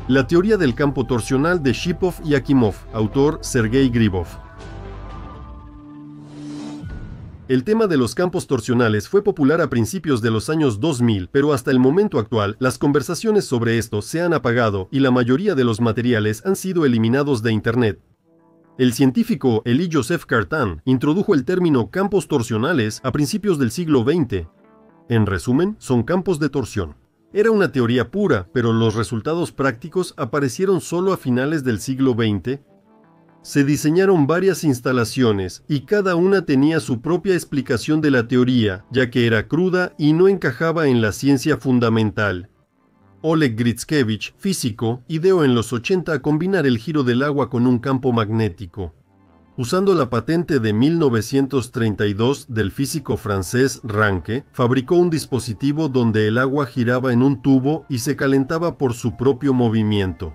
La teoría del campo torsional de Shipov y Akimov, autor Sergei Gribov. El tema de los campos torsionales fue popular a principios de los años 2000, pero hasta el momento actual, las conversaciones sobre esto se han apagado y la mayoría de los materiales han sido eliminados de Internet. El científico Elie Joseph Cartan introdujo el término campos torsionales a principios del siglo XX. En resumen, son campos de torsión. Era una teoría pura, pero los resultados prácticos aparecieron solo a finales del siglo XX. Se diseñaron varias instalaciones y cada una tenía su propia explicación de la teoría, ya que era cruda y no encajaba en la ciencia fundamental. Oleg Gritskevič, físico, ideó en los 80 combinar el giro del agua con un campo magnético. Usando la patente de 1932 del físico francés Rancke, fabricó un dispositivo donde el agua giraba en un tubo y se calentaba por su propio movimiento.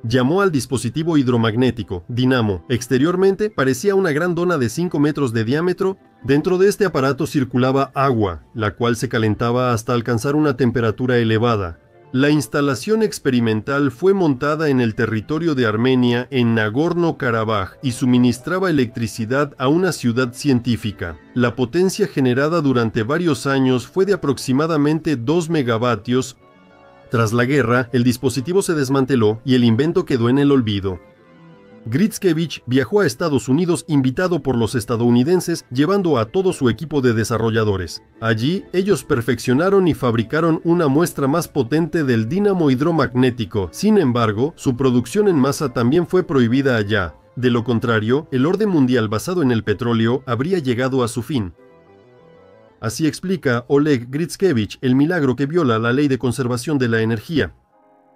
Llamó al dispositivo hidromagnético, dinamo. Exteriormente parecía una gran dona de 5 metros de diámetro. Dentro de este aparato circulaba agua, la cual se calentaba hasta alcanzar una temperatura elevada. La instalación experimental fue montada en el territorio de Armenia, en Nagorno-Karabaj, y suministraba electricidad a una ciudad científica. La potencia generada durante varios años fue de aproximadamente 2 megavatios. Tras la guerra, el dispositivo se desmanteló y el invento quedó en el olvido. Gritskevič viajó a Estados Unidos invitado por los estadounidenses, llevando a todo su equipo de desarrolladores. Allí, ellos perfeccionaron y fabricaron una muestra más potente del dínamo hidromagnético. Sin embargo, su producción en masa también fue prohibida allá. De lo contrario, el orden mundial basado en el petróleo habría llegado a su fin. Así explica Oleg Gritskevič el milagro que viola la ley de conservación de la energía.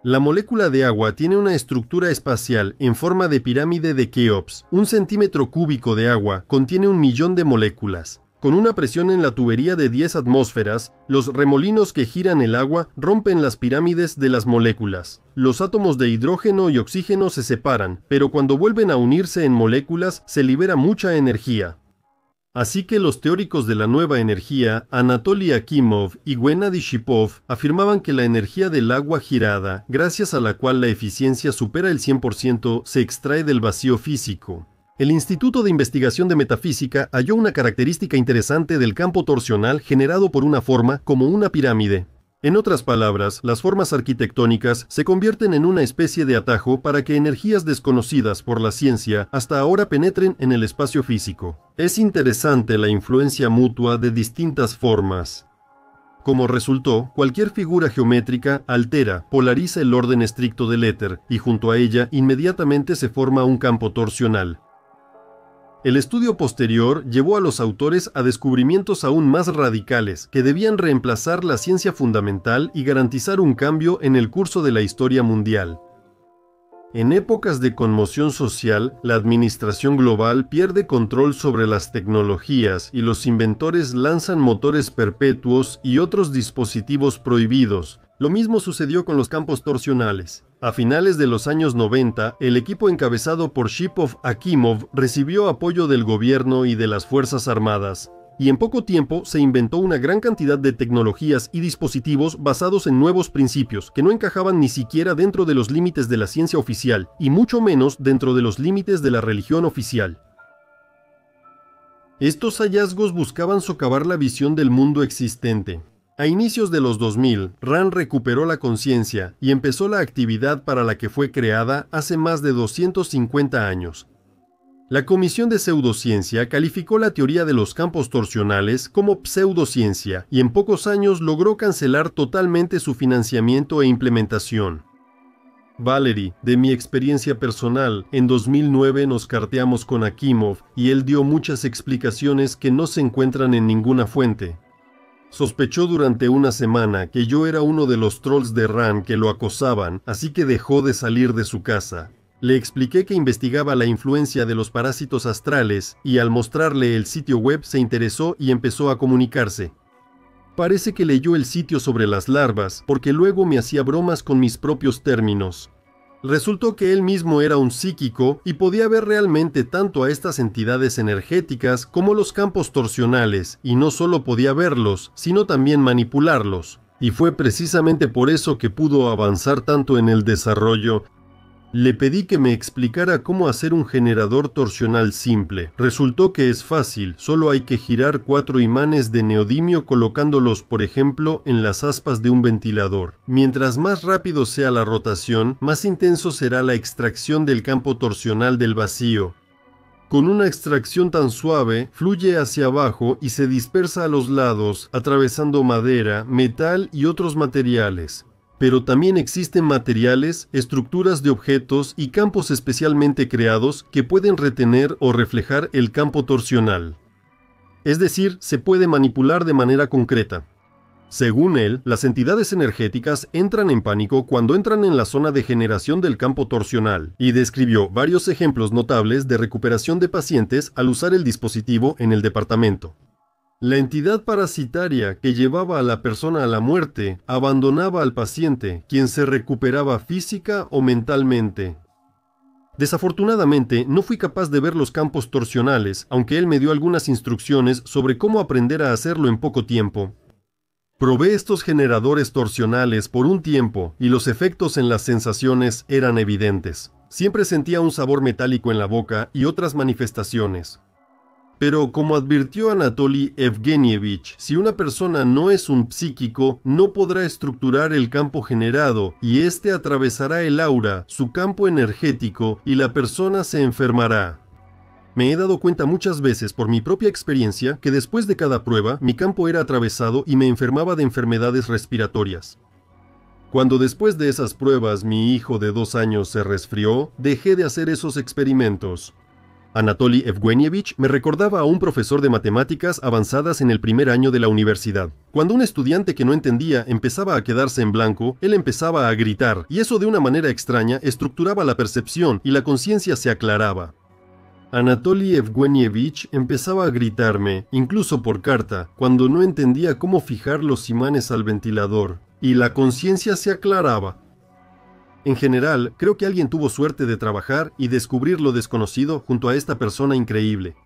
La molécula de agua tiene una estructura espacial en forma de pirámide de Keops. 1 centímetro cúbico de agua contiene 1 millón de moléculas. Con una presión en la tubería de 10 atmósferas, los remolinos que giran el agua rompen las pirámides de las moléculas. Los átomos de hidrógeno y oxígeno se separan, pero cuando vuelven a unirse en moléculas, se libera mucha energía. Así que los teóricos de la nueva energía, Anatoly Akimov y Gennady Shipov, afirmaban que la energía del agua girada, gracias a la cual la eficiencia supera el 100%, se extrae del vacío físico. El Instituto de Investigación de Metafísica halló una característica interesante del campo torsional generado por una forma como una pirámide. En otras palabras, las formas arquitectónicas se convierten en una especie de atajo para que energías desconocidas por la ciencia hasta ahora penetren en el espacio físico. Es interesante la influencia mutua de distintas formas. Como resultó, cualquier figura geométrica altera, polariza el orden estricto del éter, y junto a ella inmediatamente se forma un campo torsional. El estudio posterior llevó a los autores a descubrimientos aún más radicales, que debían reemplazar la ciencia fundamental y garantizar un cambio en el curso de la historia mundial. En épocas de conmoción social, la administración global pierde control sobre las tecnologías y los inventores lanzan motores perpetuos y otros dispositivos prohibidos. Lo mismo sucedió con los campos torsionales. A finales de los años 90, el equipo encabezado por Shipov-Akimov recibió apoyo del gobierno y de las Fuerzas Armadas, y en poco tiempo se inventó una gran cantidad de tecnologías y dispositivos basados en nuevos principios que no encajaban ni siquiera dentro de los límites de la ciencia oficial, y mucho menos dentro de los límites de la religión oficial. Estos hallazgos buscaban socavar la visión del mundo existente. A inicios de los 2000, RAND recuperó la conciencia y empezó la actividad para la que fue creada hace más de 250 años. La Comisión de Pseudociencia calificó la teoría de los campos torsionales como pseudociencia y en pocos años logró cancelar totalmente su financiamiento e implementación. Valery, de mi experiencia personal, en 2009 nos carteamos con Akimov y él dio muchas explicaciones que no se encuentran en ninguna fuente. Sospechó durante una semana que yo era uno de los trolls de RAND que lo acosaban, así que dejó de salir de su casa. Le expliqué que investigaba la influencia de los parásitos astrales y al mostrarle el sitio web se interesó y empezó a comunicarse. Parece que leyó el sitio sobre las larvas, porque luego me hacía bromas con mis propios términos. Resultó que él mismo era un psíquico y podía ver realmente tanto a estas entidades energéticas como los campos torsionales, y no solo podía verlos, sino también manipularlos. y fue precisamente por eso que pudo avanzar tanto en el desarrollo. Le pedí que me explicara cómo hacer un generador torsional simple. Resultó que es fácil, solo hay que girar 4 imanes de neodimio colocándolos, por ejemplo, en las aspas de un ventilador. Mientras más rápido sea la rotación, más intenso será la extracción del campo torsional del vacío. Con una extracción tan suave, fluye hacia abajo y se dispersa a los lados, atravesando madera, metal y otros materiales. Pero también existen materiales, estructuras de objetos y campos especialmente creados que pueden retener o reflejar el campo torsional. Es decir, se puede manipular de manera concreta. Según él, las entidades energéticas entran en pánico cuando entran en la zona de generación del campo torsional, y describió varios ejemplos notables de recuperación de pacientes al usar el dispositivo en el departamento. La entidad parasitaria que llevaba a la persona a la muerte abandonaba al paciente, quien se recuperaba física o mentalmente. Desafortunadamente, no fui capaz de ver los campos torsionales, aunque él me dio algunas instrucciones sobre cómo aprender a hacerlo en poco tiempo. Probé estos generadores torsionales por un tiempo y los efectos en las sensaciones eran evidentes. Siempre sentía un sabor metálico en la boca y otras manifestaciones. Pero como advirtió Anatoly Evgenievich, si una persona no es un psíquico, no podrá estructurar el campo generado y éste atravesará el aura, su campo energético, y la persona se enfermará. Me he dado cuenta muchas veces por mi propia experiencia que después de cada prueba mi campo era atravesado y me enfermaba de enfermedades respiratorias. Cuando después de esas pruebas mi hijo de 2 años se resfrió, dejé de hacer esos experimentos. Anatoly Evgenievich me recordaba a un profesor de matemáticas avanzadas en el primer año de la universidad. Cuando un estudiante que no entendía empezaba a quedarse en blanco, él empezaba a gritar, y eso de una manera extraña estructuraba la percepción y la conciencia se aclaraba. Anatoly Evgenievich empezaba a gritarme, incluso por carta, cuando no entendía cómo fijar los imanes al ventilador, y la conciencia se aclaraba. En general, creo que alguien tuvo suerte de trabajar y descubrir lo desconocido junto a esta persona increíble.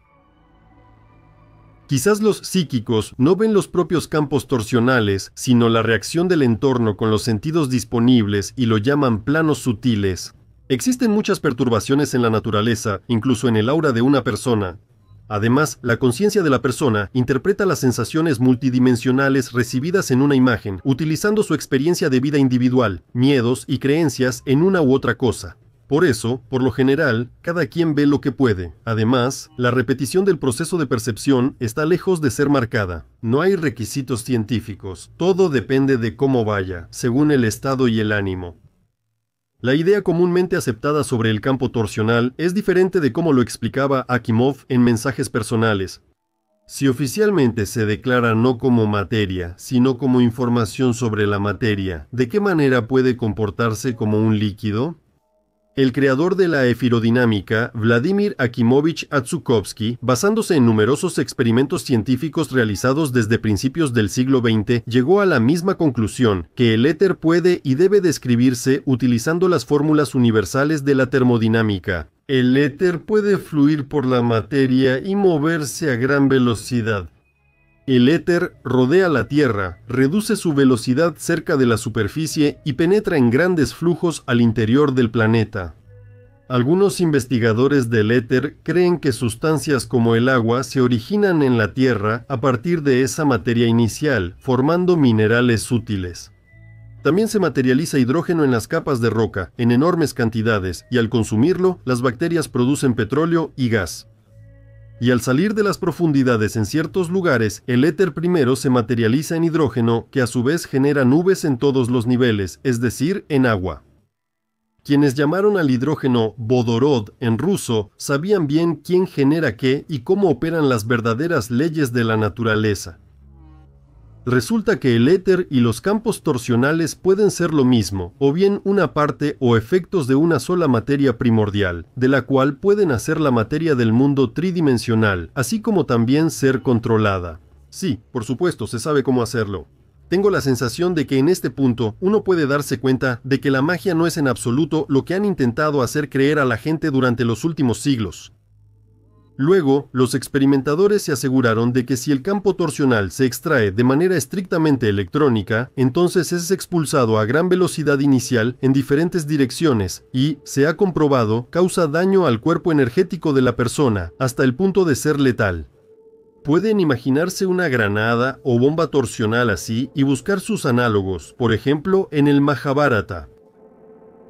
Quizás los psíquicos no ven los propios campos torsionales, sino la reacción del entorno con los sentidos disponibles y lo llaman planos sutiles. Existen muchas perturbaciones en la naturaleza, incluso en el aura de una persona. Además, la conciencia de la persona interpreta las sensaciones multidimensionales recibidas en una imagen, utilizando su experiencia de vida individual, miedos y creencias en una u otra cosa. Por eso, por lo general, cada quien ve lo que puede. Además, la repetición del proceso de percepción está lejos de ser marcada. No hay requisitos científicos. Todo depende de cómo vaya, según el estado y el ánimo. La idea comúnmente aceptada sobre el campo torsional es diferente de cómo lo explicaba Akimov en mensajes personales. Si oficialmente se declara no como materia, sino como información sobre la materia, ¿de qué manera puede comportarse como un líquido? El creador de la efirodinamica, Vladimir Akimovich Atszukovsky, basándose en numerosos experimentos científicos realizados desde principios del siglo XX, llegó a la misma conclusión, que el éter puede y debe describirse utilizando las fórmulas universales de la termodinámica. El éter puede fluir por la materia y moverse a gran velocidad. El éter rodea la Tierra, reduce su velocidad cerca de la superficie y penetra en grandes flujos al interior del planeta. Algunos investigadores del éter creen que sustancias como el agua se originan en la Tierra a partir de esa materia inicial, formando minerales útiles. También se materializa hidrógeno en las capas de roca, en enormes cantidades, y al consumirlo, las bacterias producen petróleo y gas. Y al salir de las profundidades en ciertos lugares, el éter primero se materializa en hidrógeno, que a su vez genera nubes en todos los niveles, es decir, en agua. Quienes llamaron al hidrógeno vodorod en ruso, sabían bien quién genera qué y cómo operan las verdaderas leyes de la naturaleza. Resulta que el éter y los campos torsionales pueden ser lo mismo, o bien una parte o efectos de una sola materia primordial, de la cual pueden hacer la materia del mundo tridimensional, así como también ser controlada. Sí, por supuesto, se sabe cómo hacerlo. Tengo la sensación de que en este punto uno puede darse cuenta de que la magia no es en absoluto lo que han intentado hacer creer a la gente durante los últimos siglos. Luego, los experimentadores se aseguraron de que si el campo torsional se extrae de manera estrictamente electrónica, entonces es expulsado a gran velocidad inicial en diferentes direcciones y, se ha comprobado, causa daño al cuerpo energético de la persona, hasta el punto de ser letal. Pueden imaginarse una granada o bomba torsional así y buscar sus análogos, por ejemplo, en el Mahabharata.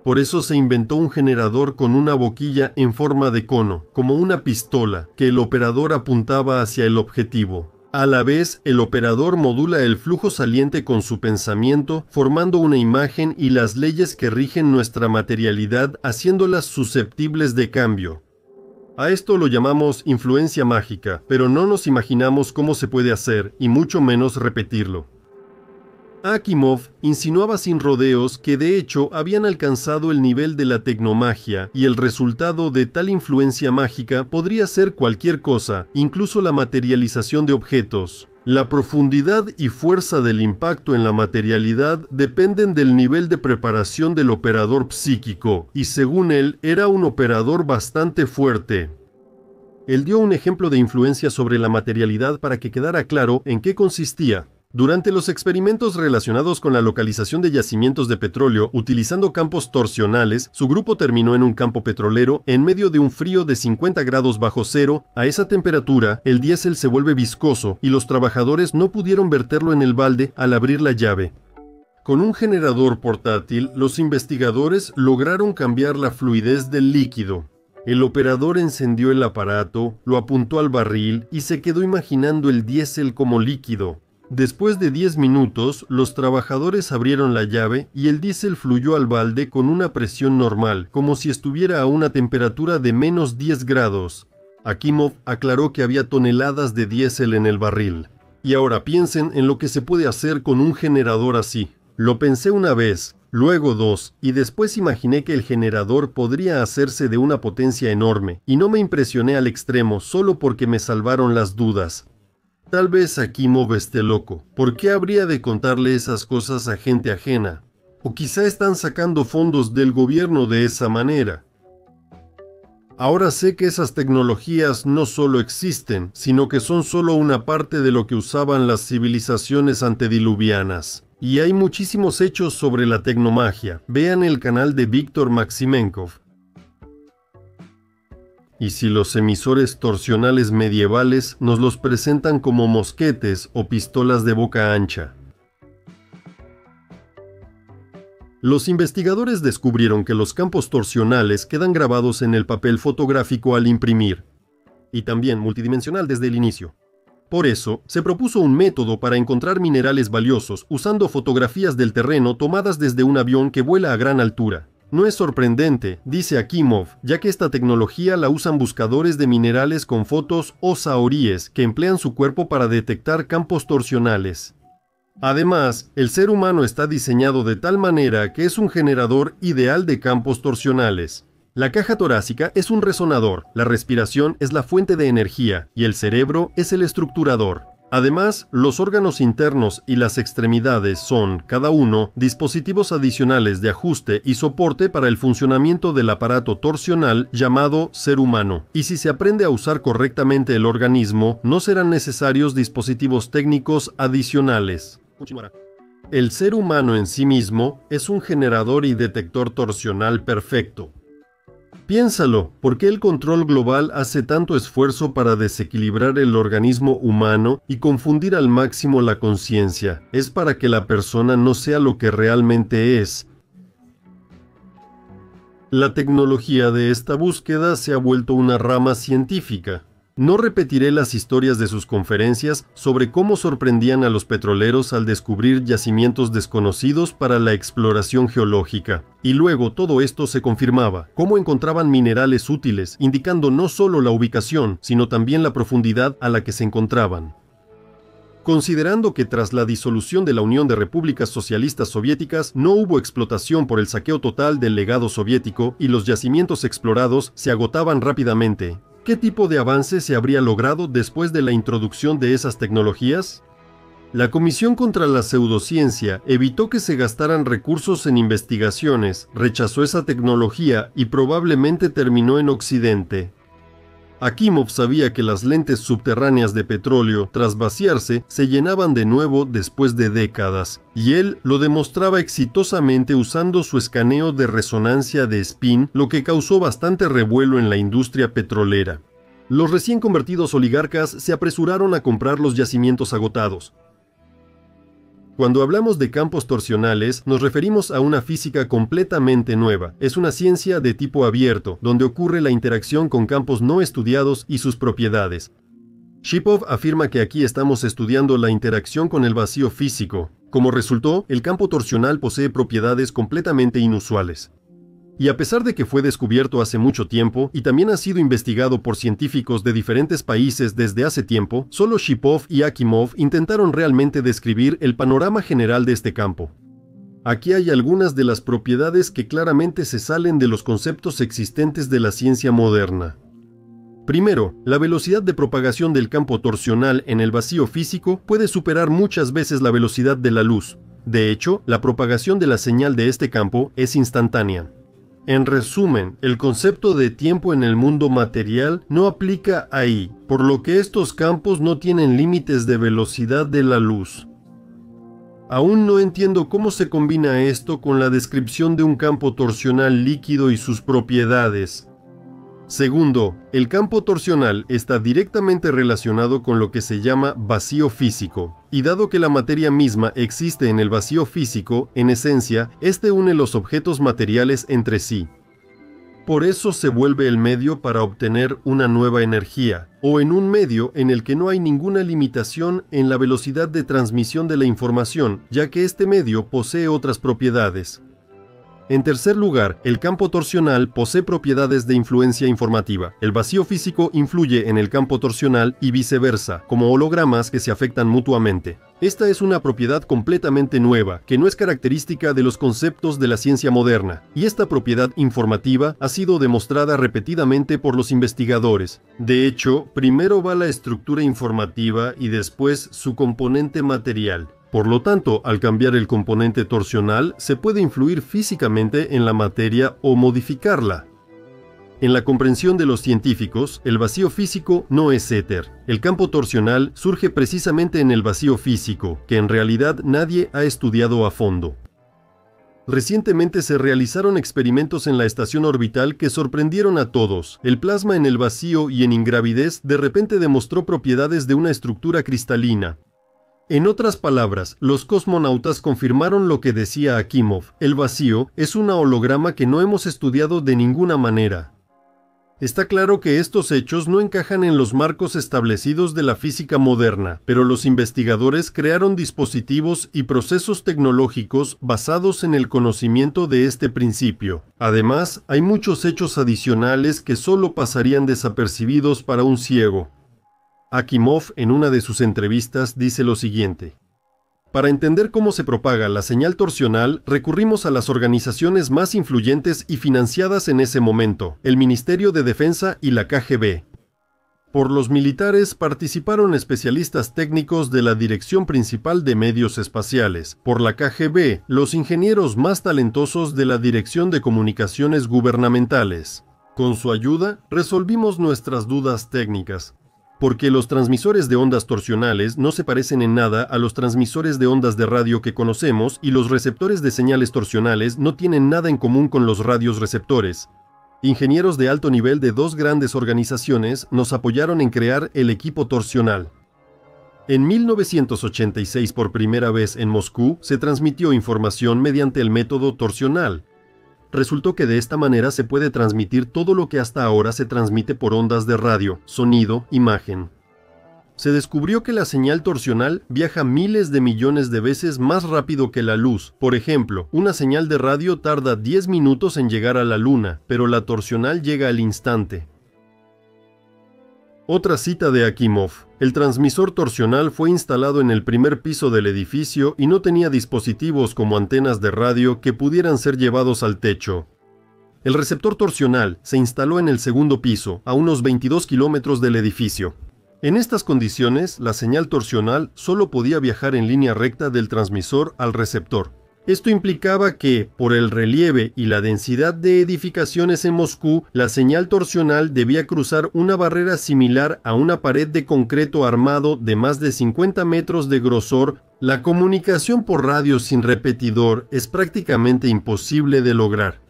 Por eso se inventó un generador con una boquilla en forma de cono, como una pistola, que el operador apuntaba hacia el objetivo. A la vez, el operador modula el flujo saliente con su pensamiento, formando una imagen y las leyes que rigen nuestra materialidad, haciéndolas susceptibles de cambio. A esto lo llamamos influencia mágica, pero no nos imaginamos cómo se puede hacer, y mucho menos repetirlo. Akimov insinuaba sin rodeos que de hecho habían alcanzado el nivel de la tecnomagia y el resultado de tal influencia mágica podría ser cualquier cosa, incluso la materialización de objetos. La profundidad y fuerza del impacto en la materialidad dependen del nivel de preparación del operador psíquico, y según él era un operador bastante fuerte. Él dio un ejemplo de influencia sobre la materialidad para que quedara claro en qué consistía. Durante los experimentos relacionados con la localización de yacimientos de petróleo utilizando campos torsionales, su grupo terminó en un campo petrolero en medio de un frío de 50 grados bajo cero. A esa temperatura, el diésel se vuelve viscoso y los trabajadores no pudieron verterlo en el balde al abrir la llave. Con un generador portátil, los investigadores lograron cambiar la fluidez del líquido. El operador encendió el aparato, lo apuntó al barril y se quedó imaginando el diésel como líquido. Después de 10 minutos, los trabajadores abrieron la llave y el diésel fluyó al balde con una presión normal, como si estuviera a una temperatura de menos 10 grados. Akimov aclaró que había toneladas de diésel en el barril. Y ahora piensen en lo que se puede hacer con un generador así. Lo pensé una vez, luego dos, y después imaginé que el generador podría hacerse de una potencia enorme, y no me impresioné al extremo solo porque me salvaron las dudas. Tal vez Akimov esté loco. ¿Por qué habría de contarle esas cosas a gente ajena? O quizá están sacando fondos del gobierno de esa manera. Ahora sé que esas tecnologías no solo existen, sino que son solo una parte de lo que usaban las civilizaciones antediluvianas. Y hay muchísimos hechos sobre la tecnomagia. Vean el canal de Víctor Maximenkov. Y si los emisores torsionales medievales nos los presentan como mosquetes o pistolas de boca ancha. Los investigadores descubrieron que los campos torsionales quedan grabados en el papel fotográfico al imprimir, y también multidimensional desde el inicio. Por eso, se propuso un método para encontrar minerales valiosos usando fotografías del terreno tomadas desde un avión que vuela a gran altura. No es sorprendente, dice Akimov, ya que esta tecnología la usan buscadores de minerales con fotos o sahoríes que emplean su cuerpo para detectar campos torsionales. Además, el ser humano está diseñado de tal manera que es un generador ideal de campos torsionales. La caja torácica es un resonador, la respiración es la fuente de energía y el cerebro es el estructurador. Además, los órganos internos y las extremidades son, cada uno, dispositivos adicionales de ajuste y soporte para el funcionamiento del aparato torsional llamado ser humano. Y si se aprende a usar correctamente el organismo, no serán necesarios dispositivos técnicos adicionales. El ser humano en sí mismo es un generador y detector torsional perfecto. Piénsalo, ¿por qué el control global hace tanto esfuerzo para desequilibrar el organismo humano y confundir al máximo la conciencia? Es para que la persona no sea lo que realmente es. La tecnología de esta búsqueda se ha vuelto una rama científica. No repetiré las historias de sus conferencias sobre cómo sorprendían a los petroleros al descubrir yacimientos desconocidos para la exploración geológica. Y luego todo esto se confirmaba, cómo encontraban minerales útiles, indicando no solo la ubicación, sino también la profundidad a la que se encontraban. Considerando que tras la disolución de la Unión de Repúblicas Socialistas Soviéticas no hubo explotación por el saqueo total del legado soviético y los yacimientos explorados se agotaban rápidamente, ¿qué tipo de avance se habría logrado después de la introducción de esas tecnologías? La Comisión contra la Pseudociencia evitó que se gastaran recursos en investigaciones, rechazó esa tecnología y probablemente terminó en Occidente. Akimov sabía que las lentes subterráneas de petróleo, tras vaciarse, se llenaban de nuevo después de décadas, y él lo demostraba exitosamente usando su escaneo de resonancia de spin, lo que causó bastante revuelo en la industria petrolera. Los recién convertidos oligarcas se apresuraron a comprar los yacimientos agotados. Cuando hablamos de campos torsionales, nos referimos a una física completamente nueva. Es una ciencia de tipo abierto, donde ocurre la interacción con campos no estudiados y sus propiedades. Shipov afirma que aquí estamos estudiando la interacción con el vacío físico. Como resultó, el campo torsional posee propiedades completamente inusuales. Y a pesar de que fue descubierto hace mucho tiempo y también ha sido investigado por científicos de diferentes países desde hace tiempo, solo Shipov y Akimov intentaron realmente describir el panorama general de este campo. Aquí hay algunas de las propiedades que claramente se salen de los conceptos existentes de la ciencia moderna. Primero, la velocidad de propagación del campo torsional en el vacío físico puede superar muchas veces la velocidad de la luz. De hecho, la propagación de la señal de este campo es instantánea. En resumen, el concepto de tiempo en el mundo material no aplica ahí, por lo que estos campos no tienen límites de velocidad de la luz. Aún no entiendo cómo se combina esto con la descripción de un campo torsional líquido y sus propiedades. Segundo, el campo torsional está directamente relacionado con lo que se llama vacío físico, y dado que la materia misma existe en el vacío físico, en esencia, este une los objetos materiales entre sí. Por eso se vuelve el medio para obtener una nueva energía, o en un medio en el que no hay ninguna limitación en la velocidad de transmisión de la información, ya que este medio posee otras propiedades. En tercer lugar, el campo torsional posee propiedades de influencia informativa. El vacío físico influye en el campo torsional y viceversa, como hologramas que se afectan mutuamente. Esta es una propiedad completamente nueva, que no es característica de los conceptos de la ciencia moderna, y esta propiedad informativa ha sido demostrada repetidamente por los investigadores. De hecho, primero va la estructura informativa y después su componente material. Por lo tanto, al cambiar el componente torsional, se puede influir físicamente en la materia o modificarla. En la comprensión de los científicos, el vacío físico no es éter. El campo torsional surge precisamente en el vacío físico, que en realidad nadie ha estudiado a fondo. Recientemente se realizaron experimentos en la estación orbital que sorprendieron a todos. El plasma en el vacío y en ingravidez de repente demostró propiedades de una estructura cristalina. En otras palabras, los cosmonautas confirmaron lo que decía Akimov: el vacío es una holograma que no hemos estudiado de ninguna manera. Está claro que estos hechos no encajan en los marcos establecidos de la física moderna, pero los investigadores crearon dispositivos y procesos tecnológicos basados en el conocimiento de este principio. Además, hay muchos hechos adicionales que solo pasarían desapercibidos para un ciego. Akimov, en una de sus entrevistas, dice lo siguiente: para entender cómo se propaga la señal torsional, recurrimos a las organizaciones más influyentes y financiadas en ese momento, el Ministerio de Defensa y la KGB. Por los militares participaron especialistas técnicos de la Dirección Principal de Medios Espaciales. Por la KGB, los ingenieros más talentosos de la Dirección de Comunicaciones Gubernamentales. Con su ayuda, resolvimos nuestras dudas técnicas. Porque los transmisores de ondas torsionales no se parecen en nada a los transmisores de ondas de radio que conocemos, y los receptores de señales torsionales no tienen nada en común con los radios receptores. Ingenieros de alto nivel de dos grandes organizaciones nos apoyaron en crear el equipo torsional. En 1986, por primera vez en Moscú, se transmitió información mediante el método torsional. Resultó que de esta manera se puede transmitir todo lo que hasta ahora se transmite por ondas de radio, sonido, imagen. Se descubrió que la señal torsional viaja miles de millones de veces más rápido que la luz. Por ejemplo, una señal de radio tarda 10 minutos en llegar a la luna, pero la torsional llega al instante. Otra cita de Akimov: el transmisor torsional fue instalado en el primer piso del edificio y no tenía dispositivos como antenas de radio que pudieran ser llevados al techo. El receptor torsional se instaló en el segundo piso, a unos 22 kilómetros del edificio. En estas condiciones, la señal torsional solo podía viajar en línea recta del transmisor al receptor. Esto implicaba que, por el relieve y la densidad de edificaciones en Moscú, la señal torsional debía cruzar una barrera similar a una pared de concreto armado de más de 50 metros de grosor. La comunicación por radio sin repetidor es prácticamente imposible de lograr.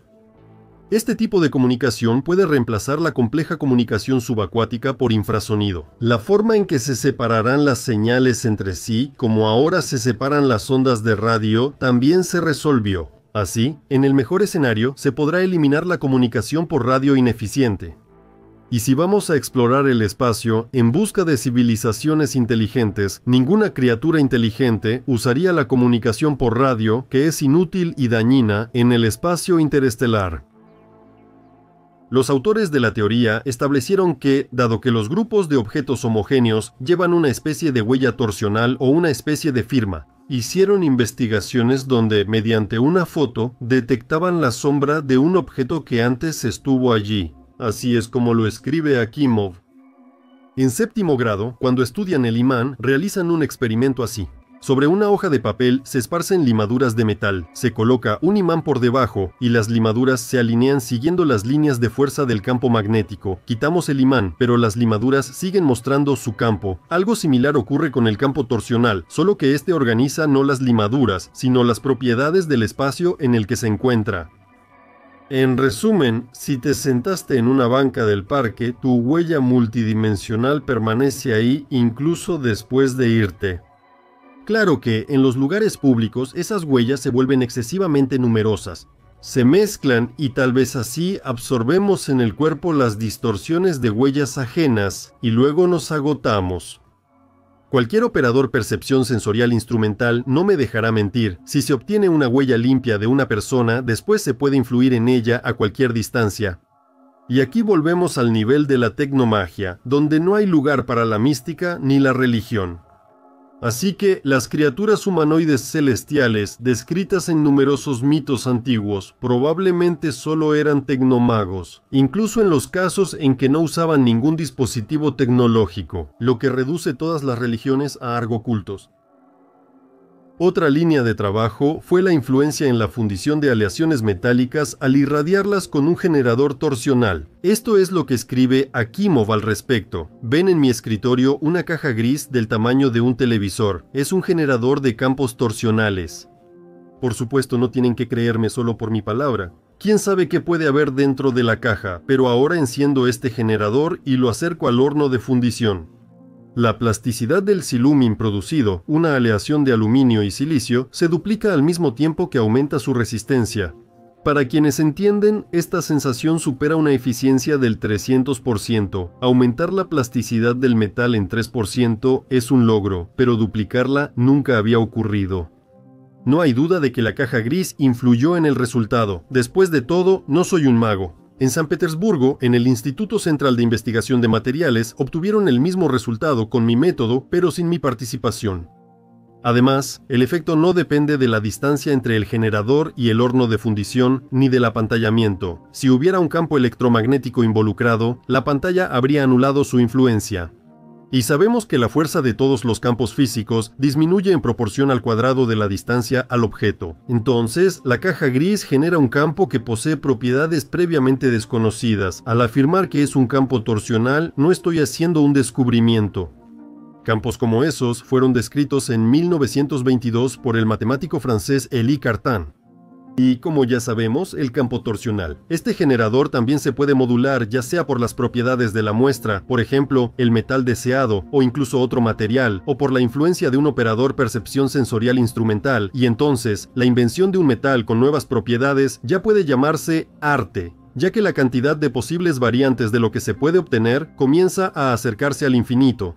Este tipo de comunicación puede reemplazar la compleja comunicación subacuática por infrasonido. La forma en que se separarán las señales entre sí, como ahora se separan las ondas de radio, también se resolvió. Así, en el mejor escenario, se podrá eliminar la comunicación por radio ineficiente. Y si vamos a explorar el espacio en busca de civilizaciones inteligentes, ninguna criatura inteligente usaría la comunicación por radio, que es inútil y dañina, en el espacio interestelar. Los autores de la teoría establecieron que, dado que los grupos de objetos homogéneos llevan una especie de huella torsional o una especie de firma, hicieron investigaciones donde, mediante una foto, detectaban la sombra de un objeto que antes estuvo allí. Así es como lo escribe Akimov. En séptimo grado, cuando estudian el imán, realizan un experimento así. Sobre una hoja de papel se esparcen limaduras de metal, se coloca un imán por debajo y las limaduras se alinean siguiendo las líneas de fuerza del campo magnético. Quitamos el imán, pero las limaduras siguen mostrando su campo. Algo similar ocurre con el campo torsional, solo que este organiza no las limaduras, sino las propiedades del espacio en el que se encuentra. En resumen, si te sentaste en una banca del parque, tu huella multidimensional permanece ahí incluso después de irte. Claro que, en los lugares públicos, esas huellas se vuelven excesivamente numerosas. Se mezclan y tal vez así absorbemos en el cuerpo las distorsiones de huellas ajenas y luego nos agotamos. Cualquier operador percepción sensorial instrumental no me dejará mentir. Si se obtiene una huella limpia de una persona, después se puede influir en ella a cualquier distancia. Y aquí volvemos al nivel de la tecnomagia, donde no hay lugar para la mística ni la religión. Así que las criaturas humanoides celestiales, descritas en numerosos mitos antiguos, probablemente solo eran tecnomagos, incluso en los casos en que no usaban ningún dispositivo tecnológico, lo que reduce todas las religiones a argocultos. Otra línea de trabajo fue la influencia en la fundición de aleaciones metálicas al irradiarlas con un generador torsional. Esto es lo que escribe Akimov al respecto. Ven en mi escritorio una caja gris del tamaño de un televisor. Es un generador de campos torsionales. Por supuesto, no tienen que creerme solo por mi palabra. ¿Quién sabe qué puede haber dentro de la caja? Pero ahora enciendo este generador y lo acerco al horno de fundición. La plasticidad del silúmin producido, una aleación de aluminio y silicio, se duplica al mismo tiempo que aumenta su resistencia. Para quienes entienden, esta sensación supera una eficiencia del 300%. Aumentar la plasticidad del metal en 3% es un logro, pero duplicarla nunca había ocurrido. No hay duda de que la caja gris influyó en el resultado. Después de todo, no soy un mago. En San Petersburgo, en el Instituto Central de Investigación de Materiales, obtuvieron el mismo resultado con mi método, pero sin mi participación. Además, el efecto no depende de la distancia entre el generador y el horno de fundición, ni del apantallamiento. Si hubiera un campo electromagnético involucrado, la pantalla habría anulado su influencia. Y sabemos que la fuerza de todos los campos físicos disminuye en proporción al cuadrado de la distancia al objeto. Entonces, la caja gris genera un campo que posee propiedades previamente desconocidas. Al afirmar que es un campo torsional, no estoy haciendo un descubrimiento. Campos como esos fueron descritos en 1922 por el matemático francés Élie Cartan. Y, como ya sabemos, el campo torsional. Este generador también se puede modular ya sea por las propiedades de la muestra, por ejemplo, el metal deseado, o incluso otro material, o por la influencia de un operador percepción sensorial instrumental, y entonces, la invención de un metal con nuevas propiedades ya puede llamarse arte, ya que la cantidad de posibles variantes de lo que se puede obtener comienza a acercarse al infinito.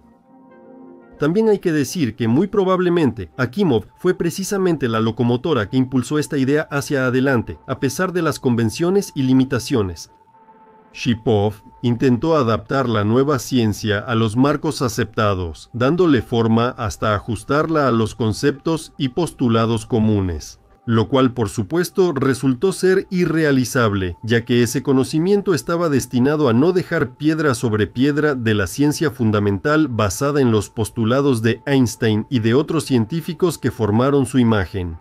También hay que decir que muy probablemente Akimov fue precisamente la locomotora que impulsó esta idea hacia adelante, a pesar de las convenciones y limitaciones. Shipov intentó adaptar la nueva ciencia a los marcos aceptados, dándole forma hasta ajustarla a los conceptos y postulados comunes, lo cual por supuesto resultó ser irrealizable, ya que ese conocimiento estaba destinado a no dejar piedra sobre piedra de la ciencia fundamental basada en los postulados de Einstein y de otros científicos que formaron su imagen.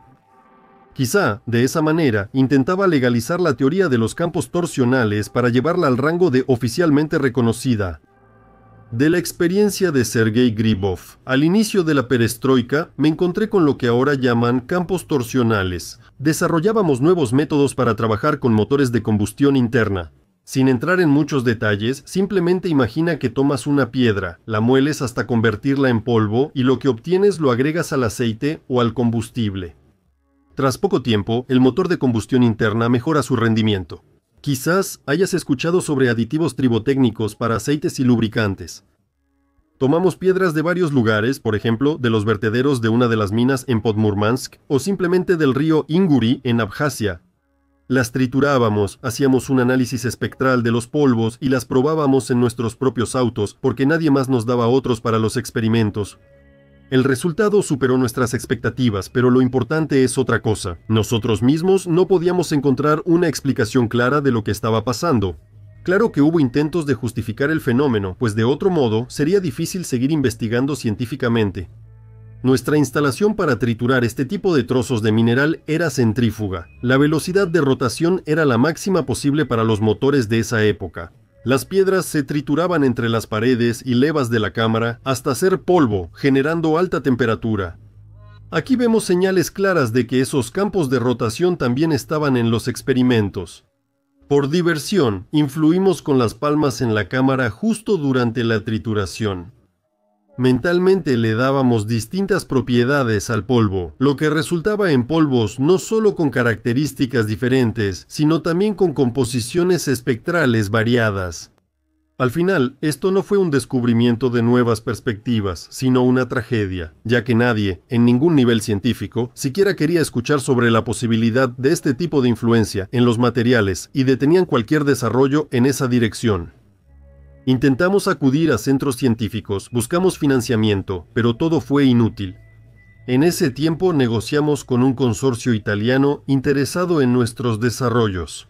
Quizá, de esa manera, intentaba legalizar la teoría de los campos torsionales para llevarla al rango de oficialmente reconocida. De la experiencia de Sergei Gribov, al inicio de la perestroika, me encontré con lo que ahora llaman campos torsionales. Desarrollábamos nuevos métodos para trabajar con motores de combustión interna. Sin entrar en muchos detalles, simplemente imagina que tomas una piedra, la mueles hasta convertirla en polvo y lo que obtienes lo agregas al aceite o al combustible. Tras poco tiempo, el motor de combustión interna mejora su rendimiento. Quizás hayas escuchado sobre aditivos tribotécnicos para aceites y lubricantes. Tomamos piedras de varios lugares, por ejemplo, de los vertederos de una de las minas en Podmurmansk o simplemente del río Inguri en Abjasia. Las triturábamos, hacíamos un análisis espectral de los polvos y las probábamos en nuestros propios autos porque nadie más nos daba otros para los experimentos. El resultado superó nuestras expectativas, pero lo importante es otra cosa. Nosotros mismos no podíamos encontrar una explicación clara de lo que estaba pasando. Claro que hubo intentos de justificar el fenómeno, pues de otro modo sería difícil seguir investigando científicamente. Nuestra instalación para triturar este tipo de trozos de mineral era centrífuga. La velocidad de rotación era la máxima posible para los motores de esa época. Las piedras se trituraban entre las paredes y levas de la cámara hasta hacer polvo, generando alta temperatura. Aquí vemos señales claras de que esos campos de rotación también estaban en los experimentos. Por diversión, influimos con las palmas en la cámara justo durante la trituración. Mentalmente le dábamos distintas propiedades al polvo, lo que resultaba en polvos no solo con características diferentes, sino también con composiciones espectrales variadas. Al final, esto no fue un descubrimiento de nuevas perspectivas, sino una tragedia, ya que nadie, en ningún nivel científico, siquiera quería escuchar sobre la posibilidad de este tipo de influencia en los materiales y detenían cualquier desarrollo en esa dirección. Intentamos acudir a centros científicos, buscamos financiamiento, pero todo fue inútil. En ese tiempo negociamos con un consorcio italiano interesado en nuestros desarrollos.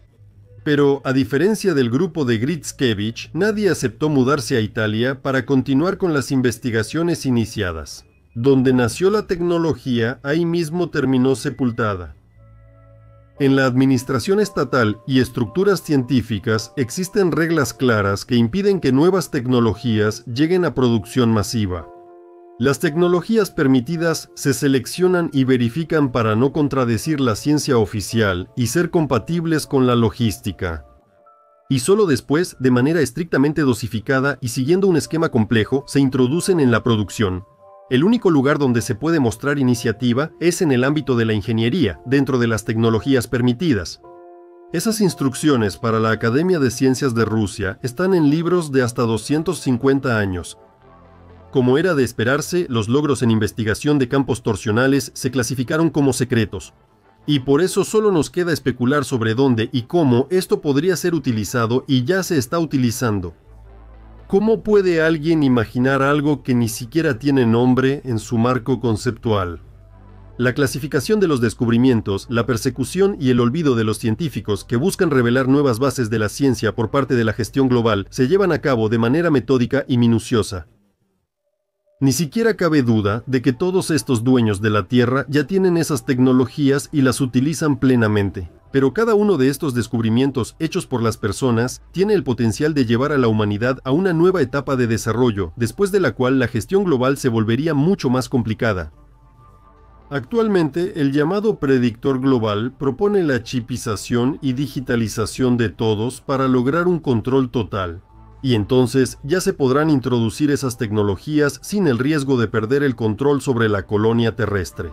Pero, a diferencia del grupo de Grickiewicz, nadie aceptó mudarse a Italia para continuar con las investigaciones iniciadas. Donde nació la tecnología, ahí mismo terminó sepultada. En la administración estatal y estructuras científicas existen reglas claras que impiden que nuevas tecnologías lleguen a producción masiva. Las tecnologías permitidas se seleccionan y verifican para no contradecir la ciencia oficial y ser compatibles con la logística. Y solo después, de manera estrictamente dosificada y siguiendo un esquema complejo, se introducen en la producción. El único lugar donde se puede mostrar iniciativa es en el ámbito de la ingeniería, dentro de las tecnologías permitidas. Esas instrucciones para la Academia de Ciencias de Rusia están en libros de hasta 250 años. Como era de esperarse, los logros en investigación de campos torsionales se clasificaron como secretos. Y por eso solo nos queda especular sobre dónde y cómo esto podría ser utilizado y ya se está utilizando. ¿Cómo puede alguien imaginar algo que ni siquiera tiene nombre en su marco conceptual? La clasificación de los descubrimientos, la persecución y el olvido de los científicos que buscan revelar nuevas bases de la ciencia por parte de la gestión global se llevan a cabo de manera metódica y minuciosa. Ni siquiera cabe duda de que todos estos dueños de la Tierra ya tienen esas tecnologías y las utilizan plenamente. Pero cada uno de estos descubrimientos hechos por las personas tiene el potencial de llevar a la humanidad a una nueva etapa de desarrollo, después de la cual la gestión global se volvería mucho más complicada. Actualmente, el llamado predictor global propone la chipización y digitalización de todos para lograr un control total. Y entonces ya se podrán introducir esas tecnologías sin el riesgo de perder el control sobre la colonia terrestre.